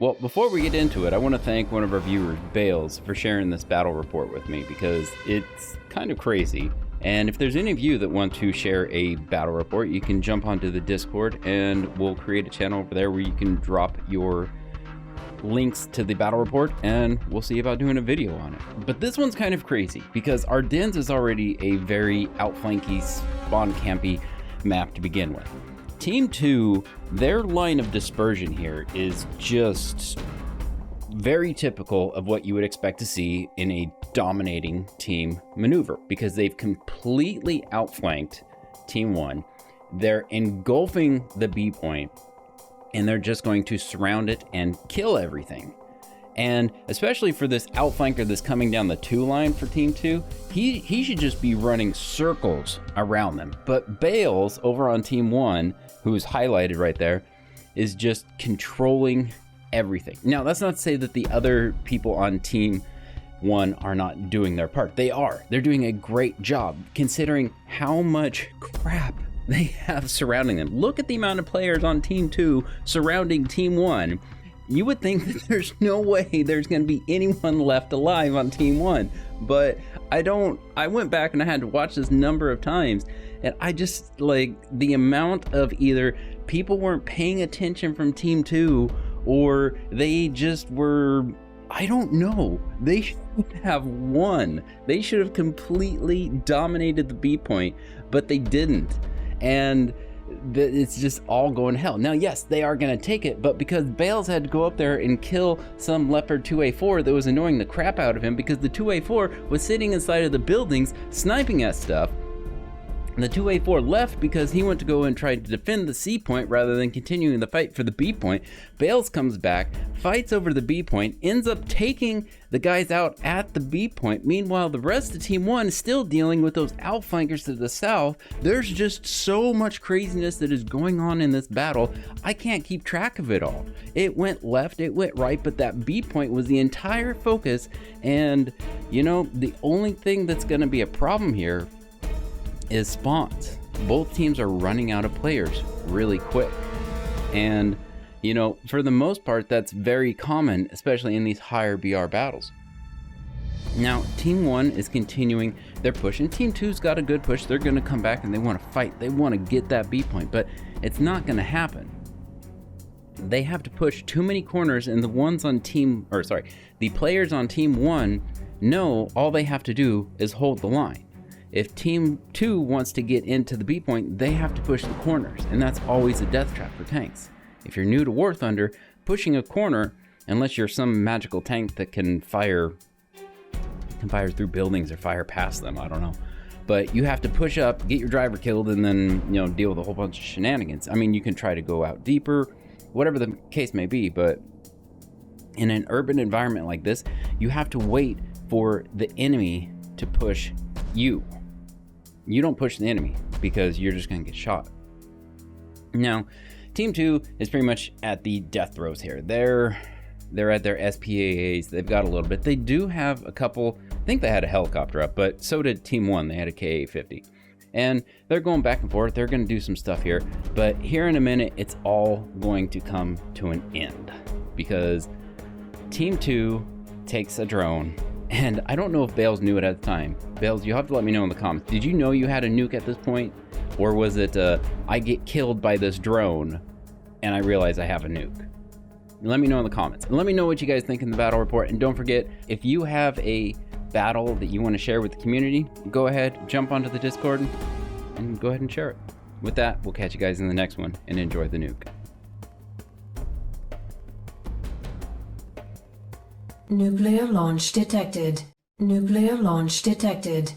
Well, before we get into it, I want to thank one of our viewers, Bales, for sharing this battle report with me because it's kind of crazy. And if there's any of you that want to share a battle report, you can jump onto the Discord and we'll create a channel over there where you can drop your links to the battle report and we'll see about doing a video on it. But this one's kind of crazy because Ardennes is already a very outflanky, spawn campy map to begin with. Team 2, their line of dispersion here is just very typical of what you would expect to see in a dominating team maneuver because they've completely outflanked Team 1. They're engulfing the B point and they're just going to surround it and kill everything. And especially for this outflanker that's coming down the 2 line for Team 2, he should just be running circles around them. But Bales over on Team 1, who's highlighted right there, is just controlling everything. Now, that's not to say that the other people on Team 1 are not doing their part. They are. They're doing a great job considering how much crap they have surrounding them. Look at the amount of players on Team 2 surrounding Team 1. You would think that there's no way there's going to be anyone left alive on Team 1, but I went back and I had to watch this number of times, and I just, like, the amount of either people weren't paying attention from Team 2, or they just were, I don't know, they should have won. They should have completely dominated the B point, but they didn't, and it's just all going to hell. Now, yes, they are going to take it, but because Bales had to go up there and kill some Leopard 2A4 that was annoying the crap out of him because the 2A4 was sitting inside of the buildings sniping at stuff. And the 2A4 left because he went to go and try to defend the C point rather than continuing the fight for the B point. Bales comes back, fights over the B point, ends up taking the guys out at the B point. Meanwhile, the rest of Team 1 is still dealing with those outflankers to the south. There's just so much craziness that is going on in this battle. I can't keep track of it all. It went left, it went right, but that B point was the entire focus. And, you know, the only thing that's going to be a problem here is spawns. Both teams are running out of players really quick. And, you know, for the most part, that's very common, especially in these higher BR battles. Now, Team 1 is continuing their push, and Team 2's got a good push. They're going to come back and they want to fight. They want to get that B point, but it's not going to happen. They have to push too many corners, and the players on Team 1 know all they have to do is hold the line. If Team 2 wants to get into the B point, they have to push the corners, and that's always a death trap for tanks. If you're new to War Thunder, pushing a corner, unless you're some magical tank that can fire through buildings or fire past them, I don't know. But you have to push up, get your driver killed, and then, you know, deal with a whole bunch of shenanigans. I mean, you can try to go out deeper, whatever the case may be, but in an urban environment like this, you have to wait for the enemy to push you. You don't push the enemy because you're just going to get shot. Now, Team 2 is pretty much at the death throes here. They're at their SPAAs. They've got a little bit. They do have a couple. I think they had a helicopter up, but so did Team 1. They had a KA-50. And they're going back and forth. They're going to do some stuff here. But here in a minute, it's all going to come to an end because Team 2 takes a drone. And I don't know if Bales knew it at the time. Bales, you'll have to let me know in the comments. Did you know you had a nuke at this point? Or was it, I get killed by this drone and I realize I have a nuke? Let me know in the comments. And let me know what you guys think in the battle report. And don't forget, if you have a battle that you want to share with the community, go ahead, jump onto the Discord and go ahead and share it. With that, we'll catch you guys in the next one and enjoy the nuke. Nuclear launch detected. Nuclear launch detected.